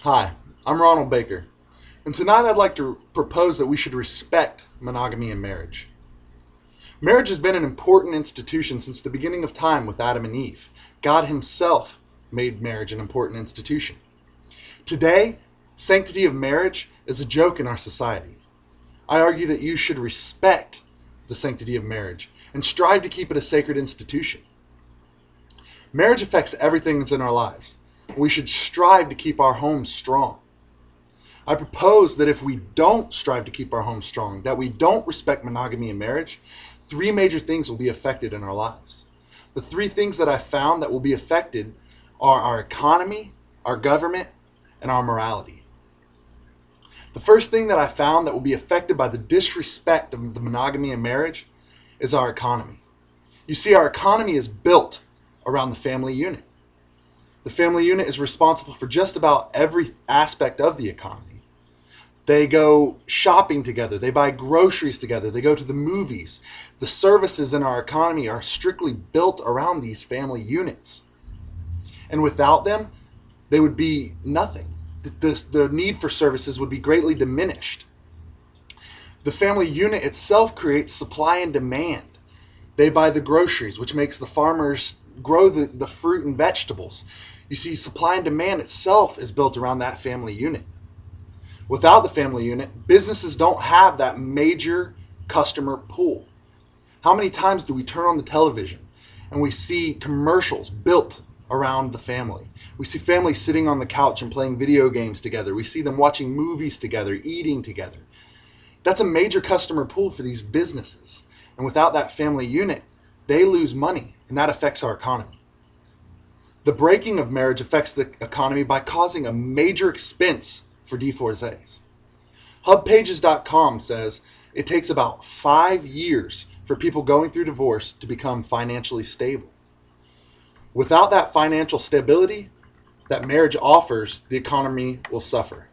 Hi, I'm Ronald Baker, and tonight I'd like to propose that we should respect monogamy in marriage. Marriage has been an important institution since the beginning of time with Adam and Eve. God Himself made marriage an important institution. Today, sanctity of marriage is a joke in our society. I argue that you should respect the sanctity of marriage and strive to keep it a sacred institution. Marriage affects everything that's in our lives. We should strive to keep our homes strong. I propose that if we don't strive to keep our home strong, that we don't respect monogamy in marriage, three major things will be affected in our lives. The three things that I found that will be affected are our economy, our government, and our morality. The first thing that I found that will be affected by the disrespect of the monogamy in marriage is our economy. You see, our economy is built around the family unit. The family unit is responsible for just about every aspect of the economy. They go shopping together. They buy groceries together. They go to the movies. The services in our economy are strictly built around these family units. And without them, they would be nothing. The need for services would be greatly diminished. The family unit itself creates supply and demand. They buy the groceries, which makes the farmers grow the fruit and vegetables. You see, supply and demand itself is built around that family unit. Without the family unit, businesses don't have that major customer pool. How many times do we turn on the television and we see commercials built around the family? We see families sitting on the couch and playing video games together. We see them watching movies together, eating together. That's a major customer pool for these businesses. And without that family unit, they lose money, and that affects our economy. The breaking of marriage affects the economy by causing a major expense for divorcees. HubPages.com says it takes about 5 years for people going through divorce to become financially stable. Without that financial stability that marriage offers, the economy will suffer.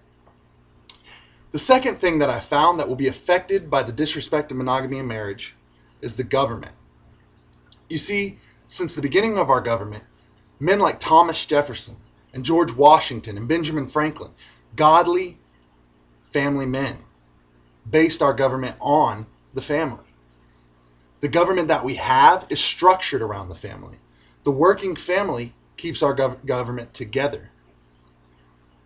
The second thing that I found that will be affected by the disrespect of monogamy in marriage is the government. You see, since the beginning of our government, men like Thomas Jefferson and George Washington and Benjamin Franklin, godly family men, based our government on the family. The government that we have is structured around the family. The working family keeps our government together.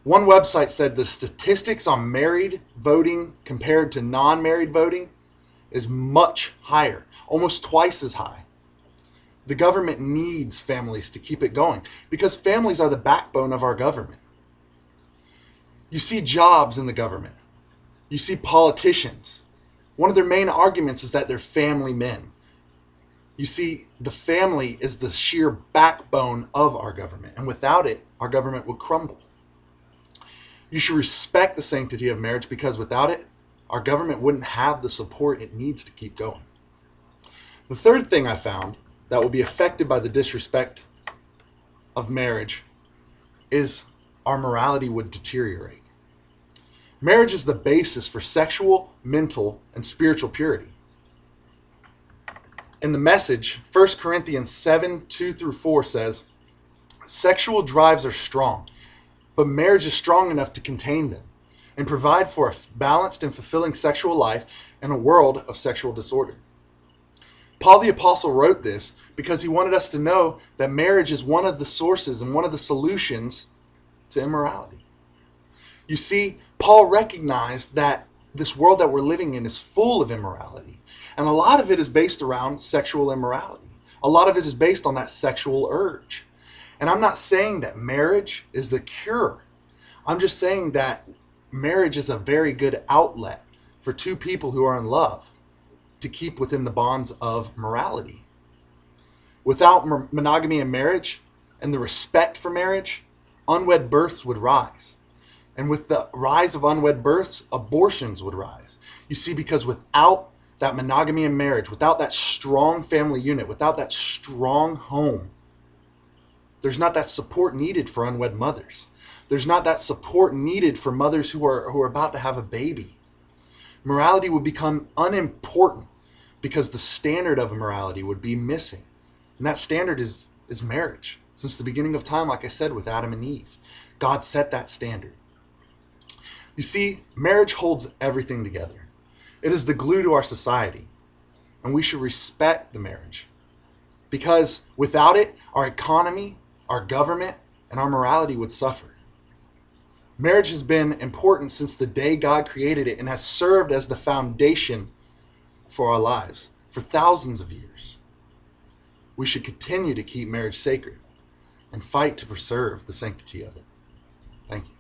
One website said the statistics on married voting compared to non-married voting is much higher, almost twice as high. The government needs families to keep it going because families are the backbone of our government. You see jobs in the government. You see politicians. One of their main arguments is that they're family men. You see, the family is the sheer backbone of our government, and without it, our government would crumble. You should respect the sanctity of marriage because without it, our government wouldn't have the support it needs to keep going. The third thing I found that will be affected by the disrespect of marriage is our morality would deteriorate. Marriage is the basis for sexual, mental, and spiritual purity. In the Message, 1 Corinthians 7, 2 through 4 says, sexual drives are strong, but marriage is strong enough to contain them and provide for a balanced and fulfilling sexual life in a world of sexual disorder. Paul the Apostle wrote this because he wanted us to know that marriage is one of the sources and one of the solutions to immorality. You see, Paul recognized that this world that we're living in is full of immorality. And a lot of it is based around sexual immorality. A lot of it is based on that sexual urge. And I'm not saying that marriage is the cure. I'm just saying that marriage is a very good outlet for two people who are in love to keep within the bonds of morality. Without monogamy in marriage and the respect for marriage, unwed births would rise. And with the rise of unwed births, abortions would rise. You see, because without that monogamy in marriage, without that strong family unit, without that strong home, there's not that support needed for unwed mothers. There's not that support needed for mothers who are about to have a baby. Morality would become unimportant because the standard of morality would be missing. And that standard is marriage. Since the beginning of time, like I said, with Adam and Eve, God set that standard. You see, marriage holds everything together. It is the glue to our society, and we should respect the marriage. Because without it, our economy, our government, and our morality would suffer. Marriage has been important since the day God created it and has served as the foundation for our lives for thousands of years. We should continue to keep marriage sacred and fight to preserve the sanctity of it. Thank you.